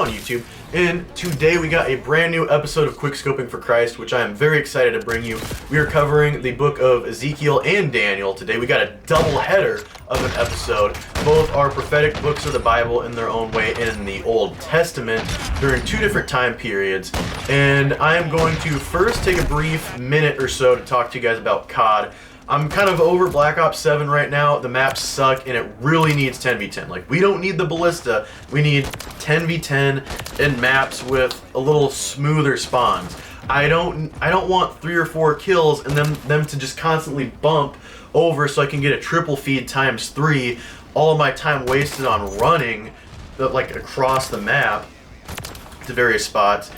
on YouTube. And today we got a brand new episode of Quick Scoping for Christ, which I am very excited to bring you. We are covering the book of Ezekiel and Daniel today. We got a double header of an episode. Both are prophetic books of the Bible in their own way in the Old Testament during two different time periods. And I am going to first take a brief minute or so to talk to you guys about COD. I'm kind of over Black Ops 7 right now. The maps suck and it really needs 10v10. Like, we don't need the ballista. We need 10v10 and maps with a little smoother spawns. I don't want 3 or 4 kills and them to just constantly bump over so I can get a triple feed times 3. All of my time wasted on running like across the map to various spots.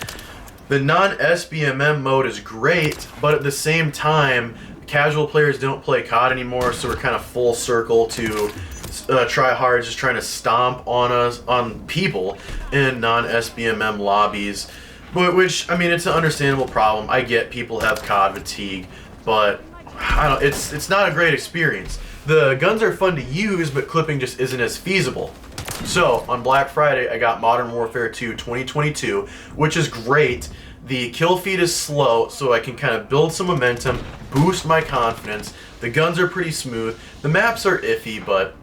The non-SBMM mode is great, but at the same time, casual players don't play COD anymore, so we're kind of full circle to try hard, just trying to stomp on people in non-SBMM lobbies. But which, I mean, it's an understandable problem. I get people have COD fatigue, but it's not a great experience. The guns are fun to use, but clipping just isn't as feasible. So on Black Friday, I got Modern Warfare 2 2022, which is great. The kill feed is slow, so I can kind of build some momentum, boost my confidence. The guns are pretty smooth. The maps are iffy, but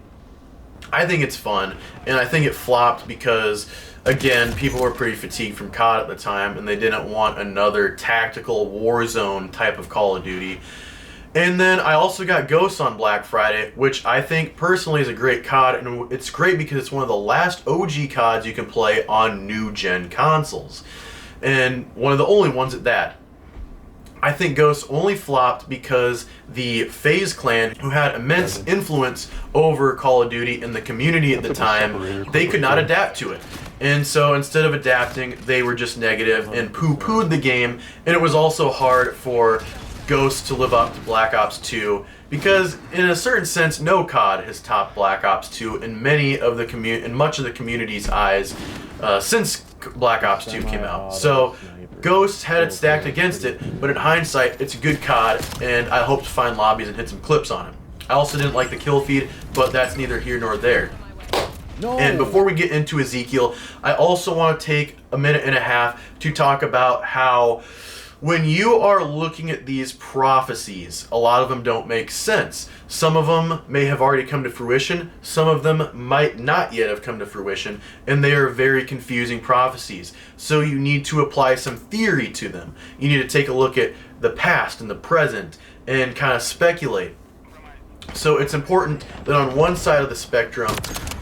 I think it's fun. And I think it flopped because, again, people were pretty fatigued from COD at the time, and they didn't want another tactical Warzone type of Call of Duty. And then I also got Ghosts on Black Friday, which I think personally is a great COD, and it's great because it's one of the last OG CODs you can play on new-gen consoles. And one of the only ones at that. I think Ghosts only flopped because the FaZe clan, who had immense influence over Call of Duty in the community at the time, they could not adapt to it. And so instead of adapting, they were just negative and poo-pooed the game, and it was also hard for Ghosts to live up to Black Ops 2 because, in a certain sense, no COD has topped Black Ops 2 in much of the community's eyes since Black Ops 2 came out. So Ghosts had it stacked against it, but in hindsight, it's a good COD, and I hope to find lobbies and hit some clips on it. I also didn't like the kill feed, but that's neither here nor there. No. And before we get into Ezekiel, I also want to take a minute and a half to talk about how when you are looking at these prophecies, a lot of them don't make sense. Some of them may have already come to fruition, some of them might not yet have come to fruition, and they are very confusing prophecies. So you need to apply some theory to them. You need to take a look at the past and the present and kind of speculate. So it's important that on one side of the spectrum,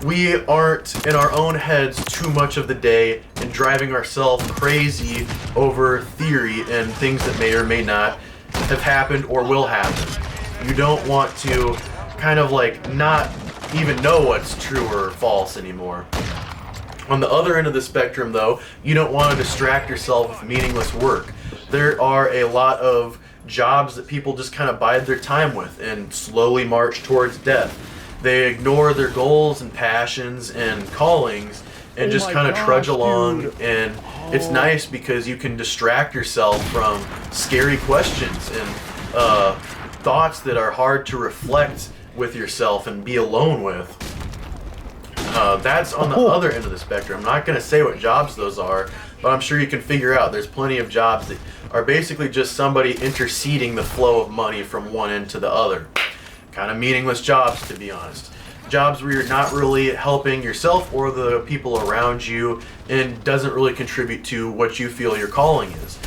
we aren't in our own heads too much of the day and driving ourselves crazy over theory and things that may or may not have happened or will happen. You don't want to kind of like not even know what's true or false anymore. On the other end of the spectrum, though, you don't want to distract yourself with meaningless work. There are a lot of jobs that people just kind of bide their time with and slowly march towards death. They ignore their goals and passions and callings and just kind of trudge along, dude. And it's nice because you can distract yourself from scary questions and thoughts that are hard to reflect with yourself and be alone with. That's on the other end of the spectrum. I'm not going to say what jobs those are, but I'm sure you can figure out. There's plenty of jobs that are basically just somebody interceding the flow of money from one end to the other. Kind of meaningless jobs, to be honest. Jobs where you're not really helping yourself or the people around you and doesn't really contribute to what you feel your calling is.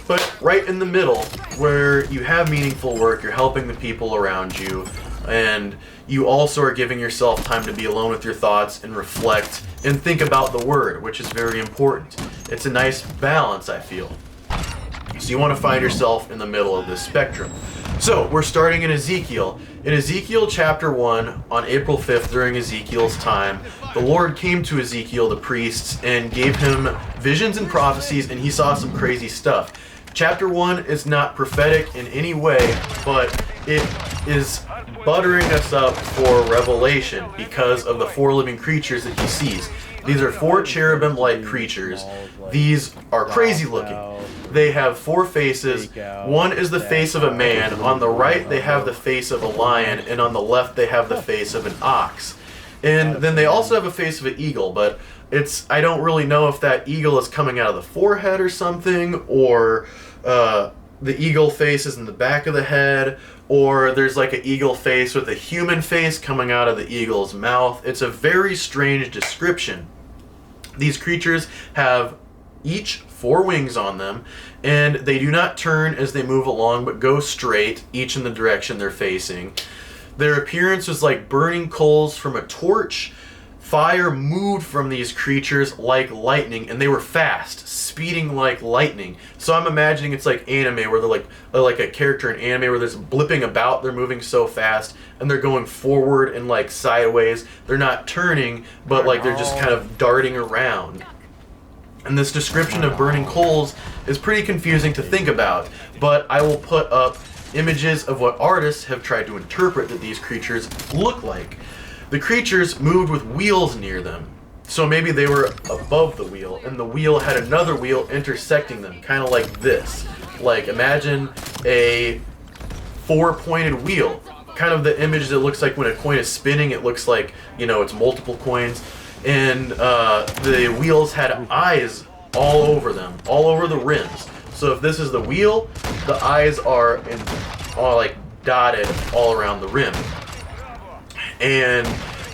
But right in the middle, where you have meaningful work, you're helping the people around you, and you also are giving yourself time to be alone with your thoughts and reflect and think about the word, which is very important. It's a nice balance, I feel. So you want to find yourself in the middle of this spectrum. So we're starting in Ezekiel. In Ezekiel chapter 1, on April 5th during Ezekiel's time, the Lord came to Ezekiel, the priest, and gave him visions and prophecies, and he saw some crazy stuff. Chapter 1 is not prophetic in any way, but it is buttering us up for revelation because of the 4 living creatures that he sees. These are 4 cherubim-like creatures. These are crazy looking. They have 4 faces. One is the face of a man. On the right, they have the face of a lion. And on the left, they have the face of an ox. And then they also have a face of an eagle. But I don't really know if that eagle is coming out of the forehead or something, or the eagle face is in the back of the head, or there's like an eagle face with a human face coming out of the eagle's mouth. It's a very strange description. These creatures have each 4 wings on them, and they do not turn as they move along, but go straight, each in the direction they're facing. Their appearance was like burning coals from a torch. Fire moved from these creatures like lightning, and they were fast, speeding like lightning. So I'm imagining it's like anime, where they're like a character in anime where there's blipping about, they're moving so fast, and they're going forward and like sideways. They're not turning, but like they're just kind of darting around. And this description of burning coals is pretty confusing to think about, but I will put up images of what artists have tried to interpret that these creatures look like. The creatures moved with wheels near them. So maybe they were above the wheel, and the wheel had another wheel intersecting them, kind of like this. Like, imagine a 4-pointed wheel. Kind of the image that looks like when a coin is spinning, it looks like, you know, it's multiple coins. And the wheels had eyes all over them, all over the rims. So if this is the wheel, the eyes are all like dotted all around the rim. And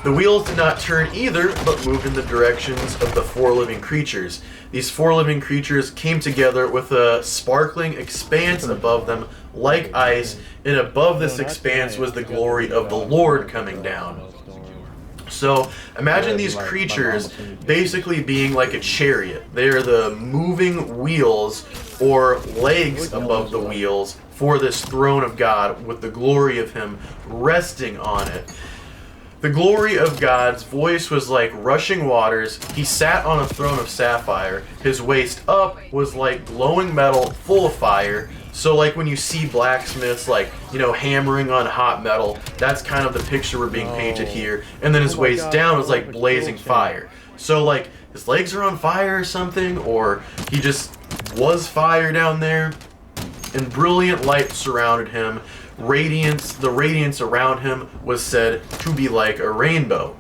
the wheels did not turn either, but moved in the directions of the 4 living creatures. These 4 living creatures came together with a sparkling expanse above them, like ice, and above this expanse was the glory of the Lord coming down. So imagine these creatures basically being like a chariot. They are the moving wheels or legs above the wheels for this throne of God, with the glory of Him resting on it. The glory of God's voice was like rushing waters. He sat on a throne of sapphire. His waist up was like glowing metal full of fire. So like when you see blacksmiths, like, you know, hammering on hot metal, that's kind of the picture we're being painted here. And then his waist down was like blazing fire. So like his legs are on fire or something, or he just was fire down there. And brilliant light surrounded him. The radiance around him was said to be like a rainbow.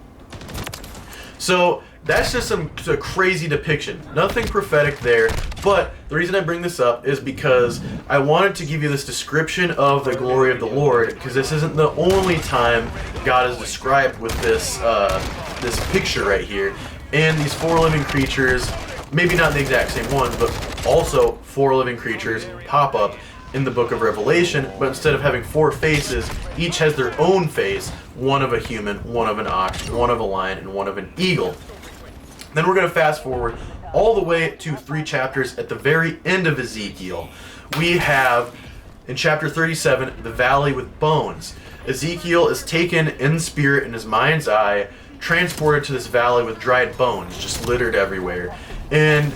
So that's just a crazy depiction. Nothing prophetic there, but the reason I bring this up is because I wanted to give you this description of the glory of the Lord, because this isn't the only time God is described with this picture right here. And these 4 living creatures, maybe not the exact same ones, but also 4 living creatures pop up in the book of Revelation, but instead of having 4 faces, each has their own face, one of a human, one of an ox, one of a lion, and one of an eagle. Then we're going to fast forward all the way to 3 chapters at the very end of Ezekiel. We have, in chapter 37, the valley with bones. Ezekiel is taken in spirit in his mind's eye, transported to this valley with dried bones, just littered everywhere. And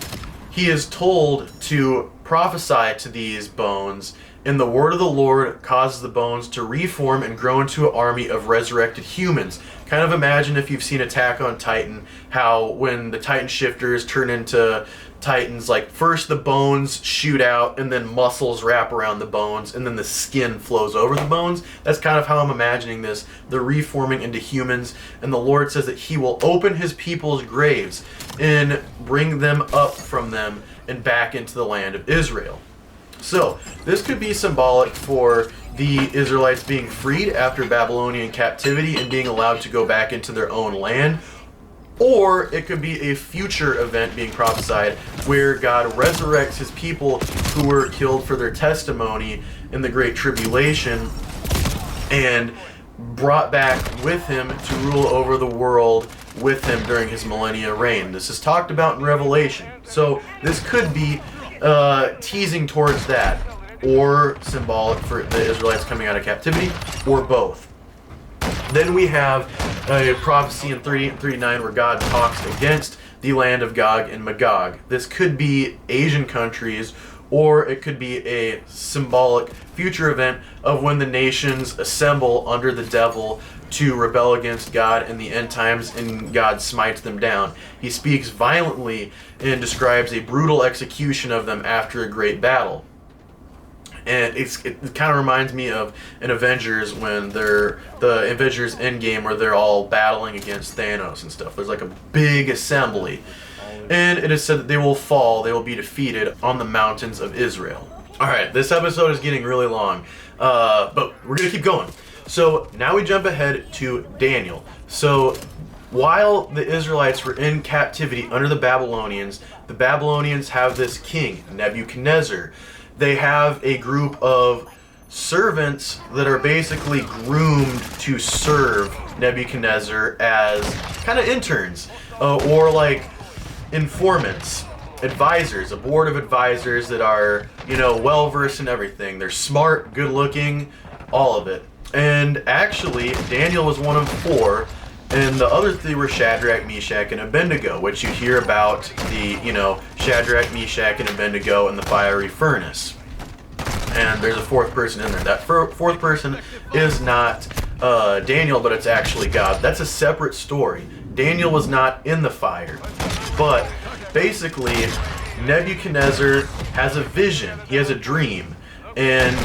he is told to prophesy to these bones, and the word of the Lord causes the bones to reform and grow into an army of resurrected humans. Kind of imagine, if you've seen Attack on Titan, how when the Titan shifters turn into Titans, like first the bones shoot out and then muscles wrap around the bones and then the skin flows over the bones. That's kind of how I'm imagining this. They're reforming into humans, and the Lord says that He will open His people's graves and bring them up from them and back into the land of Israel. So this could be symbolic for the Israelites being freed after Babylonian captivity and being allowed to go back into their own land. Or it could be a future event being prophesied where God resurrects His people who were killed for their testimony in the Great Tribulation and brought back with Him to rule over the world with Him during His millennia reign. This is talked about in Revelation. So this could be teasing towards that, or symbolic for the Israelites coming out of captivity, or both. Then we have a prophecy in 38 and 39 where God talks against the land of Gog and Magog. This could be Asian countries, or it could be a symbolic future event of when the nations assemble under the devil to rebel against God in the end times, and God smites them down. He speaks violently and describes a brutal execution of them after a great battle. And it kind of reminds me of an Avengers when they're the Avengers Endgame where they're all battling against Thanos and stuff. There's like a big assembly. And it is said that they will fall, they will be defeated on the mountains of Israel. Alright, this episode is getting really long, but we're going to keep going. So now we jump ahead to Daniel. So while the Israelites were in captivity under the Babylonians have this king, Nebuchadnezzar. They have a group of servants that are basically groomed to serve Nebuchadnezzar as kind of interns, or like informants, advisors, a board of advisors that are, well versed in everything. They're smart, good looking, all of it. And actually, Daniel was one of 4, and the other 3 were Shadrach, Meshach, and Abednego, which you hear about the, Shadrach, Meshach, and Abednego in the fiery furnace. And there's a 4th person in there. That 4th person is not Daniel, but it's actually God. That's a separate story. Daniel was not in the fire. But basically, Nebuchadnezzar has a vision. He has a dream. And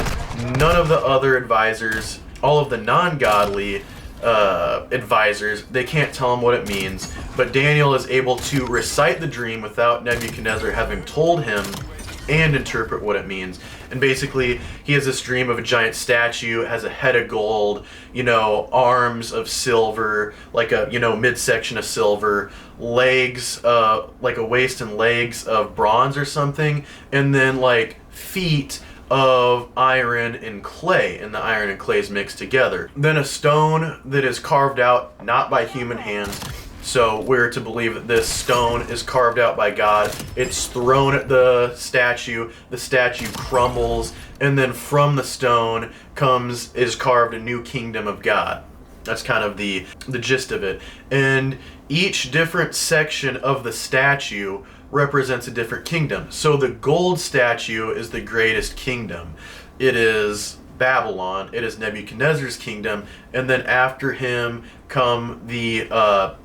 none of the other advisors, all of the non-godly advisors, they can't tell him what it means. But Daniel is able to recite the dream without Nebuchadnezzar having told him and interpret what it means. And basically, he has this dream of a giant statue, has a head of gold, arms of silver, like a, midsection of silver, legs, like a waist and legs of bronze or something, and then like feet of iron and clay, and the iron and clay is mixed together. Then a stone that is carved out not by human hands. So we're to believe that this stone is carved out by God. It's thrown at the statue crumbles, and then from the stone is carved a new kingdom of God. That's kind of the gist of it. And each different section of the statue represents a different kingdom. So the gold statue is the greatest kingdom. It is Babylon. It is Nebuchadnezzar's kingdom. And then after him come the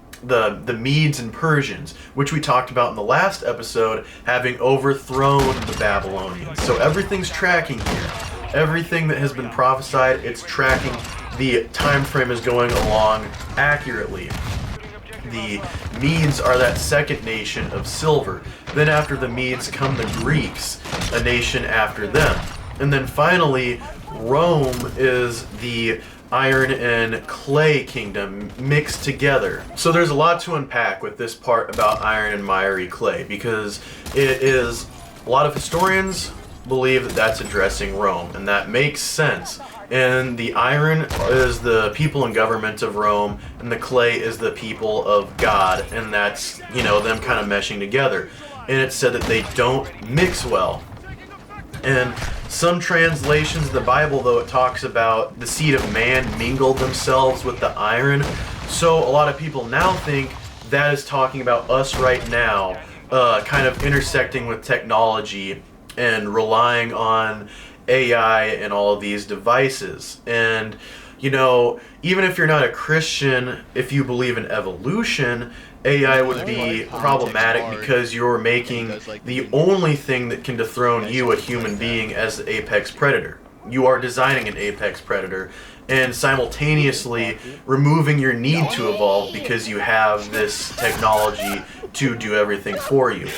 Medes and Persians, which we talked about in the last episode, having overthrown the Babylonians. So everything's tracking here. Everything that has been prophesied, it's tracking. The time frame is going along accurately. The Medes are that second nation of silver. Then after the Medes come the Greeks, a nation after them. And then finally, Rome is the iron and clay kingdom mixed together. So there's a lot to unpack with this part about iron and miry clay, because it is, a lot of historians believe that that's addressing Rome, and that makes sense. And the iron is the people and government of Rome, and the clay is the people of God, and that's, them kind of meshing together. And it's said that they don't mix well. And some translations of the Bible, though, it talks about the seed of man mingled themselves with the iron. So a lot of people now think that is talking about us right now, kind of intersecting with technology and relying on AI and all of these devices. And, even if you're not a Christian, if you believe in evolution, AI would be problematic because you're making the only thing that can dethrone you, a human being, as the apex predator. You are designing an apex predator and simultaneously removing your need to evolve because you have this technology to do everything for you.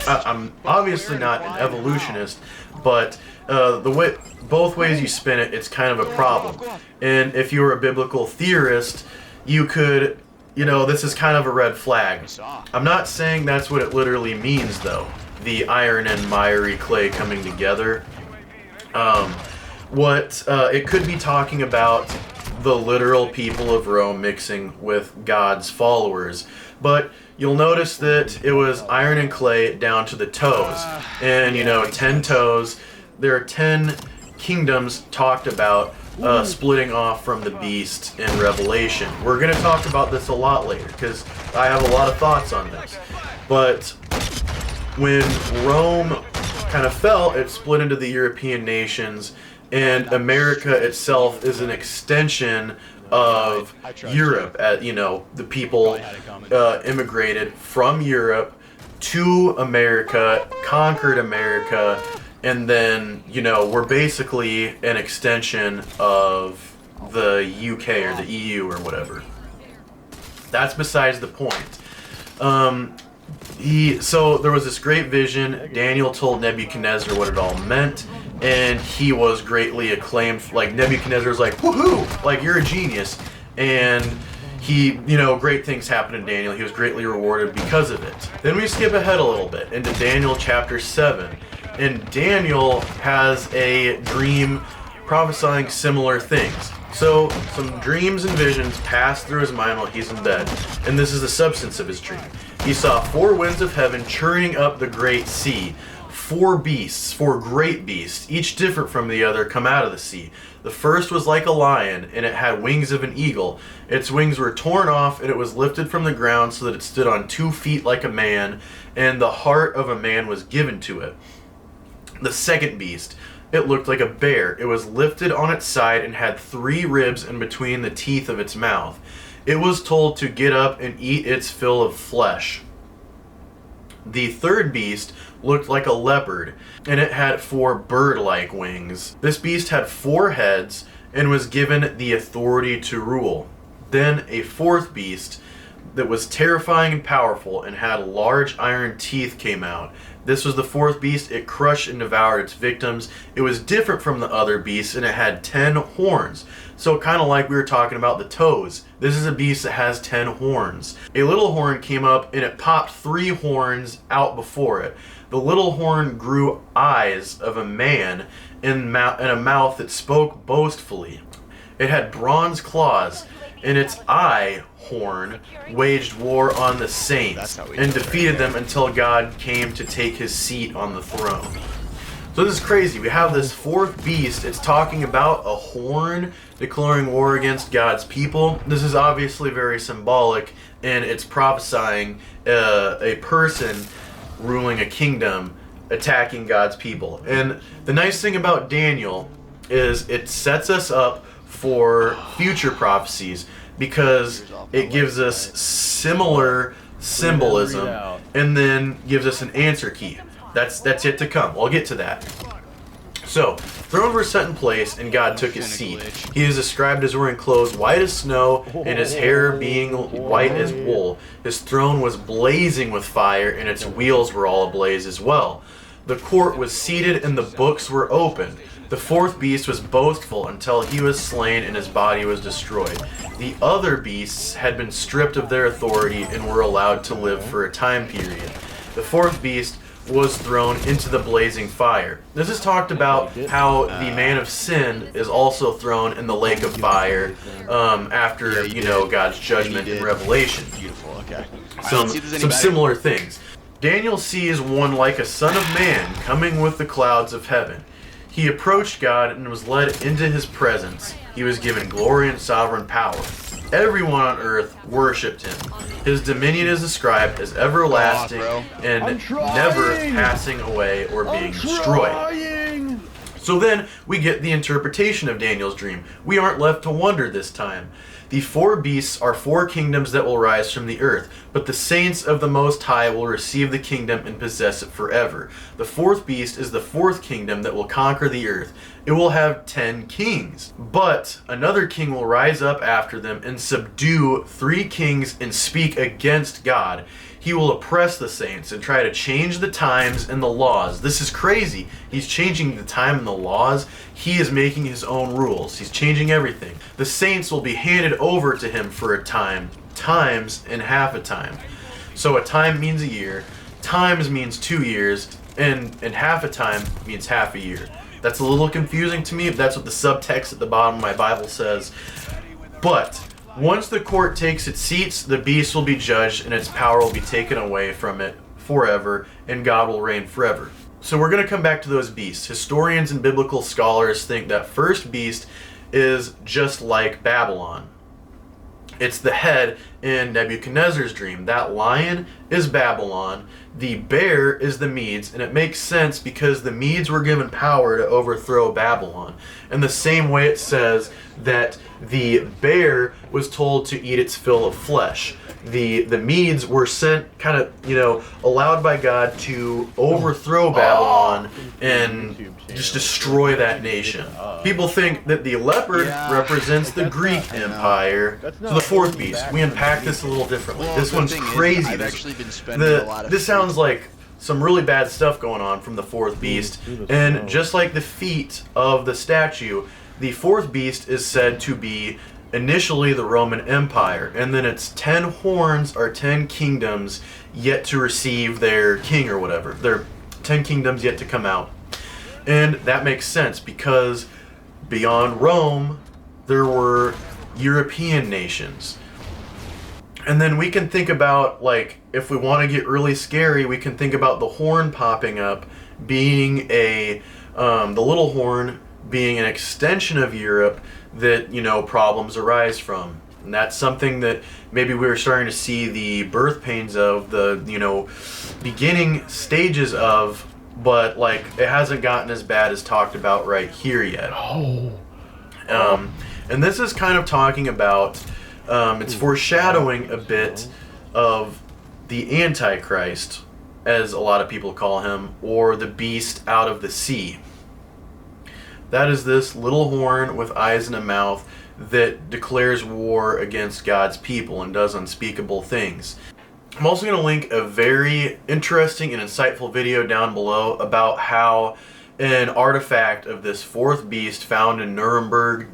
I'm obviously not an evolutionist, but both ways you spin it, it's kind of a problem. And if you're a biblical theorist, you could, this is kind of a red flag. I'm not saying that's what it literally means, though, the iron and miry clay coming together. What it could be talking about the literal people of Rome mixing with God's followers. But you'll notice that it was iron and clay down to the toes. And, 10 toes. There are 10 kingdoms talked about splitting off from the beast in Revelation. We're going to talk about this a lot later because I have a lot of thoughts on this. But when Rome kind of fell, it split into the European nations, and America itself is an extension of Europe. The people immigrated from Europe to America, conquered America, and then, you know, we're basically an extension of the UK or the EU or whatever. That's besides the point. So there was this great vision. Daniel told Nebuchadnezzar what it all meant, and he was greatly acclaimed. Like, Nebuchadnezzar was like, woohoo, like, you're a genius. And he, you know, great things happened to Daniel. He was greatly rewarded because of it. Then we skip ahead a little bit into Daniel chapter 7. And Daniel has a dream prophesying similar things. So, some dreams and visions pass through his mind while he's in bed, and this is the substance of his dream. He saw 4 winds of heaven churning up the great sea. 4 beasts, 4 great beasts, each different from the other, come out of the sea. The first was like a lion, and it had wings of an eagle. Its wings were torn off, and it was lifted from the ground so that it stood on 2 feet like a man, and the heart of a man was given to it. The second beast, it looked like a bear. It was lifted on its side and had 3 ribs in between the teeth of its mouth. It was told to get up and eat its fill of flesh. The third beast looked like a leopard, and it had 4 bird-like wings. This beast had 4 heads and was given the authority to rule. Then a fourth beast that was terrifying and powerful and had large iron teeth came out. This was the fourth beast. It crushed and devoured its victims. It was different from the other beasts, and it had 10 horns. So kind of like we were talking about the toes. This is a beast that has 10 horns. A little horn came up, and it popped 3 horns out before it. The little horn grew eyes of a man and a mouth that spoke boastfully. It had bronze claws, and its eye horn waged war on the saints and defeated them until God came to take his seat on the throne. So this is crazy. We have this fourth beast. It's talking about a horn declaring war against God's people. This is obviously very symbolic, and it's prophesying a person ruling a kingdom attacking God's people. And the nice thing about Daniel is it sets us up for future prophecies, because it gives us similar symbolism and then gives us an answer key. That's yet to come. I'll get to that. So, throne were set in place, and God took his seat. He is described as wearing clothes white as snow, and his hair being white as wool. His throne was blazing with fire, and its wheels were all ablaze as well. The court was seated, and the books were opened. The fourth beast was boastful until he was slain and his body was destroyed. The other beasts had been stripped of their authority and were allowed to live for a time period. The fourth beast was thrown into the blazing fire. This is talked about how the man of sin is also thrown in the lake of fire after, you know, God's judgment in Revelation. Beautiful, okay. Some similar things. Daniel sees one like a son of man coming with the clouds of heaven. He approached God and was led into his presence. He was given glory and sovereign power. Everyone on earth worshipped him. His dominion is described as everlasting and never passing away or being destroyed. So then we get the interpretation of Daniel's dream. We aren't left to wonder this time. The 4 beasts are 4 kingdoms that will rise from the earth, but the saints of the Most High will receive the kingdom and possess it forever. The 4th beast is the 4th kingdom that will conquer the earth. It will have 10 kings, but another king will rise up after them and subdue 3 kings and speak against God. He will oppress the saints and try to change the times and the laws. This is crazy. He's changing the time and the laws. He is making his own rules. He's changing everything. The saints will be handed over to him for a time, times and half a time. So a time means a year, times means 2 years, and half a time means half a year. That's a little confusing to me, but that's what the subtext at the bottom of my Bible says. But once the court takes its seats, the beast will be judged and its power will be taken away from it forever, and God will reign forever. So we're going to come back to those beasts. Historians and biblical scholars think that first beast is just like Babylon. It's the head in Nebuchadnezzar's dream. That lion is Babylon. The bear is the Medes, and it makes sense because the Medes were given power to overthrow Babylon. In the same way it says that the bear was told to eat its fill of flesh. The Medes were sent, kind of, you know, allowed by God to overthrow Babylon and just destroy that nation. People think that the leopard represents the Greek Empire. So the fourth beast, we unpack this a little differently. This one's crazy. This sounds like some really bad stuff going on from the fourth beast. And just like the feet of the statue, the fourth beast is said to be initially the Roman Empire, and then its 10 horns are 10 kingdoms yet to receive their king or whatever. They're 10 kingdoms yet to come out. And that makes sense because beyond Rome, there were European nations. And then we can think about, like, if we want to get really scary, we can think about the horn popping up being the little horn being an extension of Europe that, you know, problems arise from. And that's something that maybe we were starting to see the birth pains of, the, you know, beginning stages of, but, like, it hasn't gotten as bad as talked about right here yet. And this is kind of talking about, it's foreshadowing a bit of the Antichrist, as a lot of people call him, or the beast out of the sea. That is this little horn with eyes and a mouth that declares war against God's people and does unspeakable things. I'm also going to link a very interesting and insightful video down below about how an artifact of this fourth beast found in Nuremberg,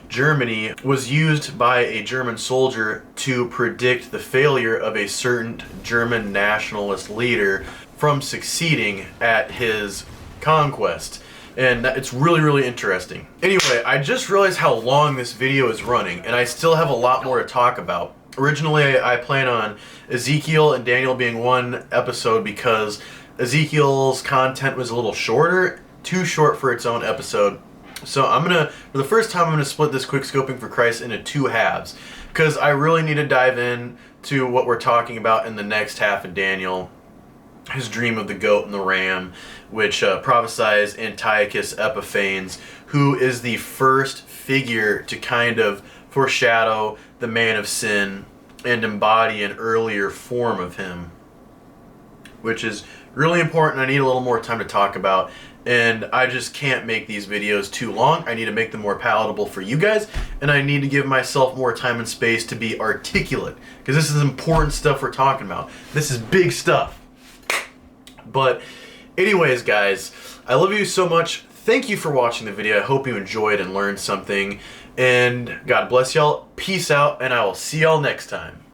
Germany, was used by a German soldier to predict the failure of a certain German nationalist leader from succeeding at his conquest. And it's really, really interesting. Anyway, I just realized how long this video is running, and I still have a lot more to talk about. Originally, I plan on Ezekiel and Daniel being one episode because Ezekiel's content was a little shorter, too short for its own episode. So for the first time, I'm gonna split this quick scoping for Christ into 2 halves, because I really need to dive in to what we're talking about in the next half of Daniel. His dream of the goat and the ram, which prophesies Antiochus Epiphanes, who is the first figure to kind of foreshadow the man of sin and embody an earlier form of him, which is really important. I need a little more time to talk about, and I just can't make these videos too long. I need to make them more palatable for you guys, and I need to give myself more time and space to be articulate, because this is important stuff we're talking about. This is big stuff. But anyways, guys, I love you so much. Thank you for watching the video. I hope you enjoyed and learned something. And God bless y'all. Peace out, and I will see y'all next time.